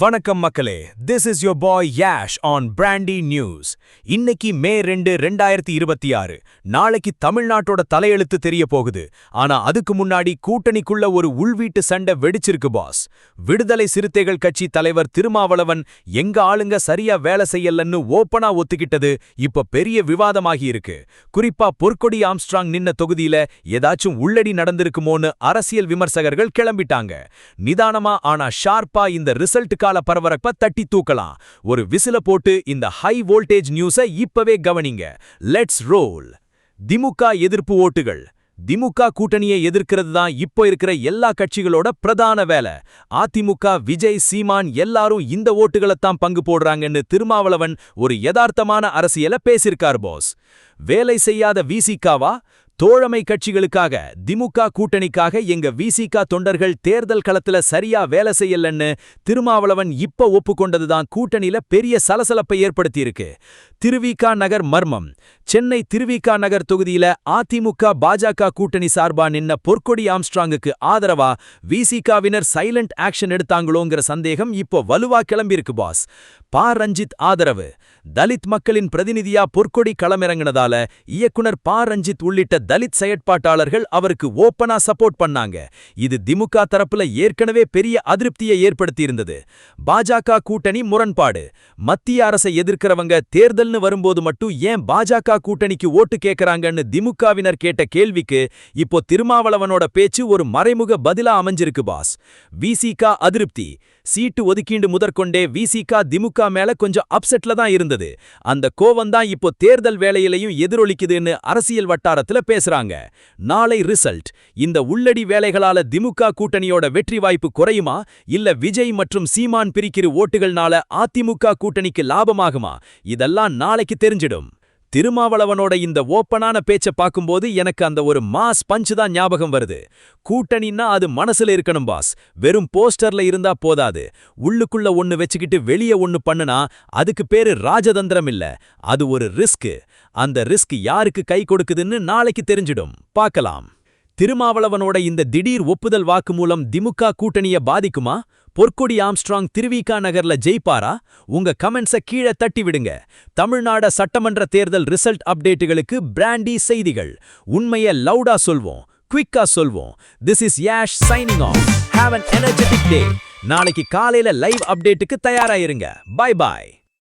வணக்கம் மக்களே, this is your boy Yash on Brandy News. இன்னைக்கு மே 2, 2026. நாளைக்கு தமிழ்நாட்டோட தலையெழுத்து தெரிய போகுது. ஆனா அதுக்கு முன்னாடி கூட்டணிக்குள்ள ஒரு உள்வீட்டு சண்டை வெடிச்சிருக்கு பாஸ். விடுதலை சிறுத்தைகள் கட்சி தலைவர் திருமாவளவன் எங்க ஆளுங்க சரியா வேலை செய்யலன்னு ஓப்பனா ஒத்துக்கிட்டது இப்ப பெரிய விவாதமாகி இருக்கு. குறிப்பா பொற்கொடி ஆம்ஸ்ட்ராங் நின்ன தொகுதியில ஏதாச்சும் உள்ளடி நடந்திருக்குமோன்னு அரசியல் விமர்சகர்கள் கிளம்பிட்டாங்க. நிதானமா ஆனா ஷார்ப்பா இந்த ரிசல்ட் கால பரபரப்ப தட்டி தூக்கலாம். ஒரு விசில போட்டு இந்த ஹை வோல்டேஜ் நியூஸை இப்பவே கவனிங்க. Let's role. திமுக எதிர்ப்பு ஓட்டுகள். திமுக கூட்டணியை எதிர்க்கிறது தான் இப்போ இருக்கிற எல்லா கட்சிகளோட பிரதான வேலை. அதிமுக, விஜய், சீமான் எல்லாரும் இந்த ஓட்டுகளைத்தான் பங்கு போடுறாங்கன்னு திருமாவளவன் ஒரு யதார்த்தமான அரசியலை பேசியிருக்கார் பாஸ். வேலை செய்யாத விசிகாவா? தோழமை கட்சிகளுக்காக, திமுக கூட்டணிக்காக எங்க விசிக தொண்டர்கள் தேர்தல் களத்துல சரியா வேலை செய்யலன்னு திருமாவளவன் இப்ப ஒப்புக்கொண்டதுதான் கூட்டணியில பெரிய சலசலப்பை ஏற்படுத்தியிருக்கு. திருவிக நகர் மர்மம். சென்னை திருவிக நகர் தொகுதியில அதிமுக பாஜக கூட்டணி சார்பா நின்ன பொற்கொடி ஆம்ஸ்ட்ராங்குக்கு ஆதரவா விசிகாவினர் சைலண்ட் ஆக்ஷன் எடுத்தாங்களோங்கிற சந்தேகம் இப்போ வலுவா கிளம்பியிருக்கு பாஸ். பா ரஞ்சித் ஆதரவு. தலித் மக்களின் பிரதிநிதியா பொற்கொடி களமிறங்கினதால இயக்குனர் பா ரஞ்சித் உள்ளிட்ட தலித் செயற்பாட்டாளர்கள் அவருக்கு ஓப்பனா சப்போர்ட் பண்ணாங்க. இது திமுக தரப்புல ஏற்கனவே பெரிய அதிருப்தியை ஏற்படுத்தியிருந்தது. பாஜக கூட்டணி முரண்பாடு. மத்திய அரசை எதிர்க்கிறவங்க தேர்தல்னு வரும்போது மட்டும் ஏன் பாஜக கூட்டணிக்கு ஓட்டு கேட்கறாங்கன்னு திமுகவினர் கேட்ட கேள்விக்கு இப்போ திருமாவளவனோட பேச்சு ஒரு மறைமுக பதிலா அமைஞ்சிருக்கு பாஸ். விசிக அதிருப்தி. சீட்டு ஒதுக்கீண்டு முதற்கொண்டே விசிக திமுக மேல கொஞ்சம் அப்செட்ல தான் இருந்தது. அந்த கோவம்தான் இப்போ தேர்தல் வேலையிலையும் எதிரொலிக்குதுன்னு அரசியல் வட்டாரத்துல பேசுறாங்க. நாளை ரிசல்ட். இந்த உள்ளடி வேலைகளால திமுக கூட்டணியோட வெற்றி வாய்ப்பு குறையுமா, இல்ல விஜய் மற்றும் சீமான் பிரிக்கிற ஓட்டுகள்னால அதிமுக கூட்டணிக்கு லாபமாகுமா? இதெல்லாம் நாளைக்கு தெரிஞ்சிடும். திருமாவளவனோட இந்த ஓப்பனான பேச்ச பாக்கும்போது எனக்கு அந்த ஒரு மாஸ் பஞ்ச் தான் ஞாபகம் வருது. கூட்டணின்னா அது மனசுல இருக்கணும் பாஸ். வெறும் போஸ்டர்ல இருந்தா போதாது. உள்ளுக்குள்ள ஒன்னு வச்சுக்கிட்டு வெளியே ஒன்னு பண்ணுனா அதுக்கு பேரு ராஜதந்திரம் இல்ல, அது ஒரு ரிஸ்க். அந்த ரிஸ்க் யாருக்கு கை கொடுக்குதுன்னு நாளைக்கு தெரிஞ்சிடும். பார்க்கலாம். திருமாவளவனோட இந்த திடீர் ஒப்புதல் வாக்கு மூலம் திமுக கூட்டணிய பாதிக்குமா? பொற்கொடி ஆம்ஸ்ட்ராங் திருவிக நகர்ல ஜெயிப்பாரா? உங்க கமெண்ட்ஸ கீழே தட்டி விடுங்க. தமிழ்நாடு சட்டமன்ற தேர்தல் ரிசல்ட் அப்டேட்டுகளுக்கு பிராண்டி செய்திகள். உண்மையை லவுடா சொல்வோம், குவிக்கா சொல்வோம். This is Yash signing off. Have an energetic day. நாளைக்கு காலையில லைவ் அப்டேட்டுக்கு தயாராயிருங்க. Bye bye.